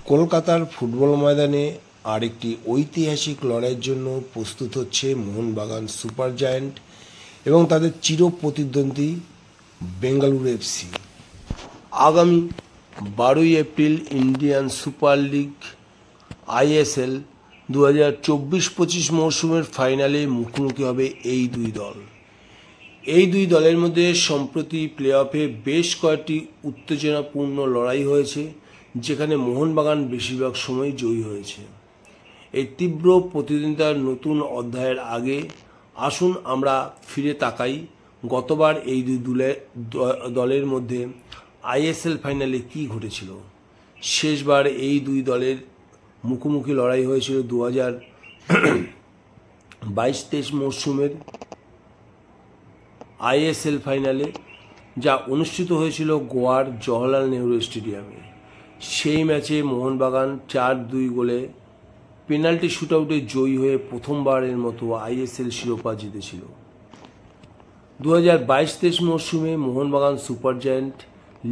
কলকাতার ফুটবল ময়দানে আরেকটি ঐতিহাসিক লড়াইয়ের জন্য প্রস্তুত হচ্ছে মোহনবাগান সুপার জায়ান্ট এবং তাদের চির প্রতিদ্বন্দ্বী বেঙ্গালুরু এফসি। আগামী 12 April Indian super league ISL 2024-25 মৌসুমের ফাইনালে মুখোমুখি হবে এই দুই দল। এই দুই দলের মধ্যে সম্প্রতি প্লে অফে বেশ কয়েকটি উত্তেজনাপূর্ণ লড়াই হয়েছে, যেখানে মোহনবাগান বেশিরভাগ সময় জয়ী হয়েছে। এই তীব্র প্রতিদ্বন্দ্বিতার নতুন অধ্যায়ের আগে আসুন আমরা ফিরে তাকাই গতবার এই দুই দলের মধ্যে ISL ফাইনালে কী ঘটেছিল। শেষবার এই দুই দলের মুখোমুখি লড়াই হয়েছিল 2022-23 মরশুমের ISL ফাইনালে, যা অনুষ্ঠিত হয়েছিল গোয়ার জওহরলাল নেহরু স্টেডিয়ামে। সেই ম্যাচে মোহনবাগান 4-2 গোলে পেনাল্টি শুটআউটে জয়ী হয়ে প্রথমবারের মতো ISL শিরোপা জিতেছিল। 2022-23 মরশুমে মোহনবাগান সুপার জায়ান্ট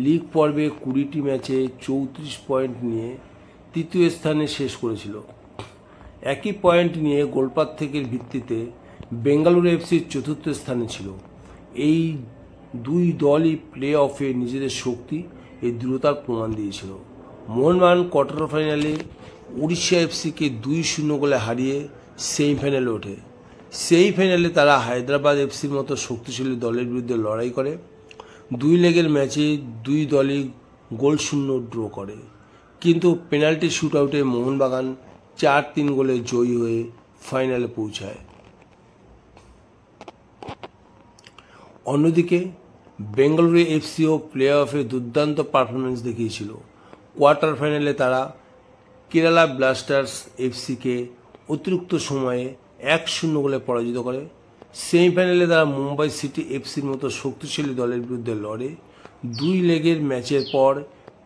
লিগ পর্বে 20টি ম্যাচে 34 পয়েন্ট নিয়ে তৃতীয় স্থানে শেষ করেছিল। একই পয়েন্ট নিয়ে গোলপার্থক্যের ভিত্তিতে বেঙ্গালুরু এফসি চতুর্থ স্থানে ছিল। এই দুই দলই প্লে অফে নিজেদের শক্তি এই দৃঢ়তার প্রমাণ দিয়েছিল। মোহনবাগান কোয়ার্টার ফাইনালে উড়িষ্যা এফসিকে 2-0 গোলে হারিয়ে সেমিফাইনালে ওঠে। সেই ফাইনালে তারা হায়দ্রাবাদ এফসির মতো শক্তিশালী দলের বিরুদ্ধে লড়াই করে। 2 লেগের ম্যাচে দুই দলই গোলশূন্য ড্র করে, কিন্তু পেনাল্টি শুটআউটে মোহনবাগান 4-3 গোলে জয়ী হয়ে ফাইনালে পৌঁছায়। অন্যদিকে বেঙ্গালুরু এফসিও প্লে অফে দুর্দান্ত পারফরমেন্স দেখিয়েছিল। কোয়ার্টার ফাইনালে তারা কেরালা ব্লাস্টার্স এফসিকে অতিরিক্ত সময়ে 1-0 গোলে পরাজিত করে। সেমিফাইনালে তারা মুম্বাই সিটি এফসির মতো শক্তিশালী দলের বিরুদ্ধে লড়ে। 2 লেগের ম্যাচের পর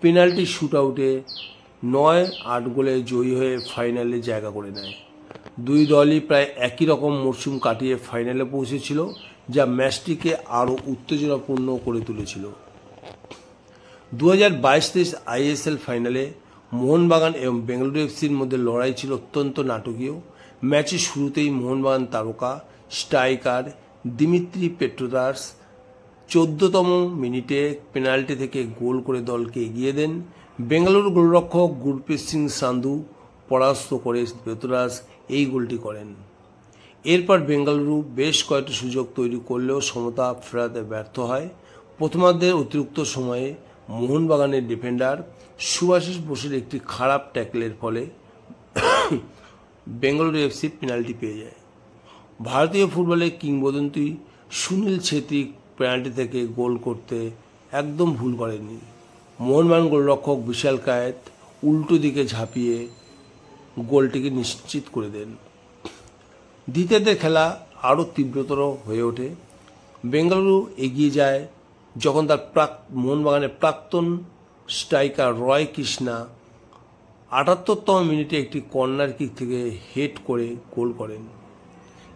পেনাল্টি শুটআউটে 9-8 গোলে জয়ী হয়ে ফাইনালে জায়গা করে নেয়। দুই দলই প্রায় একই রকম মরশুম কাটিয়ে ফাইনালে পৌঁছেছিল, যা ম্যাচটিকে আরও উত্তেজনাপূর্ণ করে তুলেছিল। 2022-23 ISL ফাইনালে মোহনবাগান এবং বেঙ্গালুরু এফসির মধ্যে লড়াই ছিল অত্যন্ত নাটকীয়। ম্যাচের শুরুতেই মোহনবাগান তারকা স্ট্রাইকার দিমিত্রি পেট্রোদাস 14তম মিনিটে পেনাল্টি থেকে গোল করে দলকে এগিয়ে দেন। বেঙ্গালুরু গোলরক্ষক গুরপ্রীত সিং সান্ধু পরাস্ত করে পেট্রোদাস এই গোলটি করেন। এরপর বেঙ্গালুরু বেশ কয়েকটি সুযোগ তৈরি করলেও সমতা ফেরাতে ব্যর্থ হয়। প্রথমার্ধের অতিরিক্ত সময়ে মোহনবাগানের ডিফেন্ডার সুভাশিস বোসের একটি খারাপ ট্যাকলের ফলে বেঙ্গালুরু এফসি পেনাল্টি পেয়ে যায়। ভারতীয় ফুটবলের কিংবদন্তি সুনীল ছেত্রী পেনাল্টি থেকে গোল করতে একদম ভুল করেননি। মোহনবাগান গোলরক্ষক বিশাল কায়েত উল্টো দিকে ঝাঁপিয়ে গোলটিকে নিশ্চিত করে দেন। দ্বিতীয়ার্ধে খেলা আরও তীব্রতর হয়ে ওঠে। বেঙ্গালুরু এগিয়ে যায় যখন তার মোহনবাগানের প্রাক্তন স্ট্রাইকার রয় কৃষ্ণা 78তম মিনিটে একটি কর্নার কিক থেকে হেড করে গোল করেন।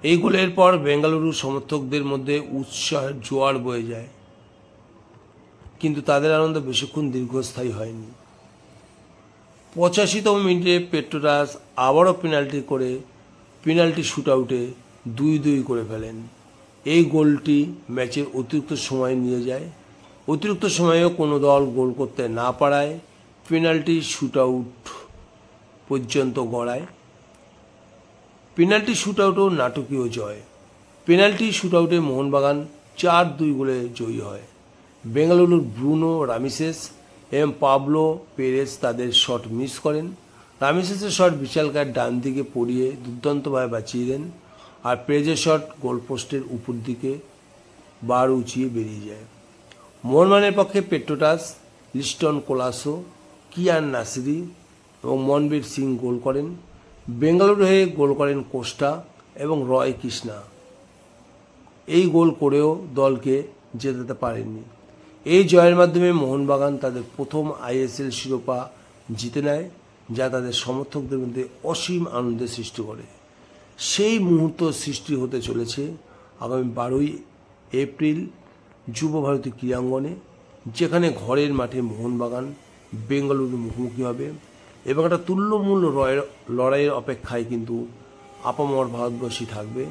এই গোলের পর বেঙ্গালুরু সমর্থকদের মধ্যে উৎসাহের জোয়ার বয়ে যায়, কিন্তু তাদের আনন্দ বেশিক্ষণ দীর্ঘস্থায়ী হয়নি। 85তম মিনিটে পেট্রোদাস আবারও পেনাল্টি শুটআউটে 2-2 করে ফেলেন। এই গোলটি ম্যাচের অতিরিক্ত সময় নিয়ে যায়। অতিরিক্ত সময়েও কোনো দল গোল করতে না পারায় পেনাল্টি শুটআউট পর্যন্ত গড়ায়। পেনাল্টি শুটআউটও নাটকীয় জয়। পেনাল্টি শুটআউটে মোহনবাগান 4-2 গোলে জয়ী হয়। বেঙ্গালুরুর ব্রুনো রামিসেস এবং পাবলো পেরেস তাদের শট মিস করেন। রামিসেসের শট বিশালকায় ডান দিকে পড়িয়ে দুর্দান্তভাবে বাঁচিয়ে দেন, আর পেরেজের শট গোলপোস্টের উপর দিকে বার উঁচিয়ে বেরিয়ে যায়। মোহনবাগানের পক্ষে পেট্রোদাস, লিস্টন কোলাসো, কিয়ান নাসিরি এবং মনবীর সিং গোল করেন। বেঙ্গালুরু হয়ে গোল করেন কোস্টা এবং রয় কৃষ্ণা। এই গোল করেও দলকে জেতাতে পারেননি। এই জয়ের মাধ্যমে মোহনবাগান তাদের প্রথম ISL শিরোপা জিতে নেয়, যা তাদের সমর্থকদের মধ্যে অসীম আনন্দের সৃষ্টি করে। সেই মুহূর্ত সৃষ্টি হতে চলেছে আগামী 12 এপ্রিল যুব ভারতী ক্রীড়াঙ্গনে, যেখানে ঘরের মাঠে মোহনবাগান বেঙ্গালুরু মুখোমুখি হবে এবং একটা তুল্যমূল্য লড়াইয়ের অপেক্ষায় কিন্তু আপামর ভারতবর্ষী থাকবে।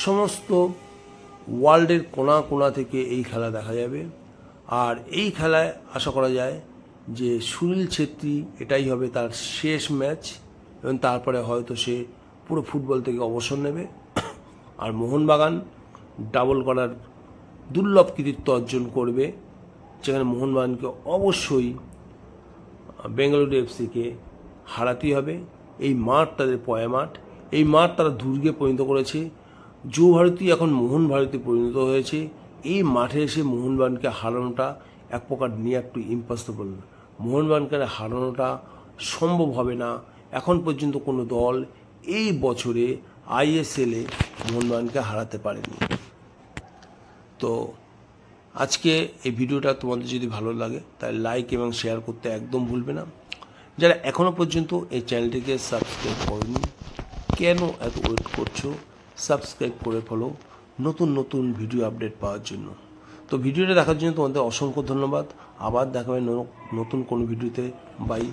সমস্ত ওয়ার্ল্ডের কোণা কোণা থেকে এই খেলা দেখা যাবে। আর এই খেলায় আশা করা যায় যে সুনীল ছেত্রী এটাই হবে তার শেষ ম্যাচ, এবং তারপরে হয়তো সে পুরো ফুটবল থেকে অবসর নেবে। আর মোহনবাগান ডাবল করার দুর্লভ কৃতিত্ব অর্জন করবে, যেখানে মোহনবাগানকে অবশ্যই বেঙ্গালুরু এফসিকে হারাতেই হবে। এই মাঠ তাদের পয়া মাঠ, এই মাঠ তারা দুর্গে পরিণত করেছে। যুবভারতী এখন মোহন ভারতী পরিণত হয়েছে। এই মাঠে এসে মোহনবাগানকে হারানোটা এক প্রকার নিয়ে একটু ইম্পসিবল। মোহনবাগানকে হারানোটা সম্ভব হবে না। এখন পর্যন্ত কোনো দল এই বছরে আইএসএলে মোহনবাগানকে হারাতে পারেনি। তো আজকে এই ভিডিওটা তোমাদের যদি ভালো লাগে তাহলে লাইক এবং শেয়ার করতে একদম ভুলবে না। যারা এখনও পর্যন্ত এই চ্যানেলটিকে সাবস্ক্রাইব করনি, কেন এত ওয়েট করছো? সাবস্ক্রাইব করে ফেলো নতুন নতুন ভিডিও আপডেট পাওয়ার জন্য। তো ভিডিওটা দেখার জন্য তোমাদের অসংখ্য ধন্যবাদ। আবার দেখা হবে নতুন কোনো ভিডিওতে। বাই।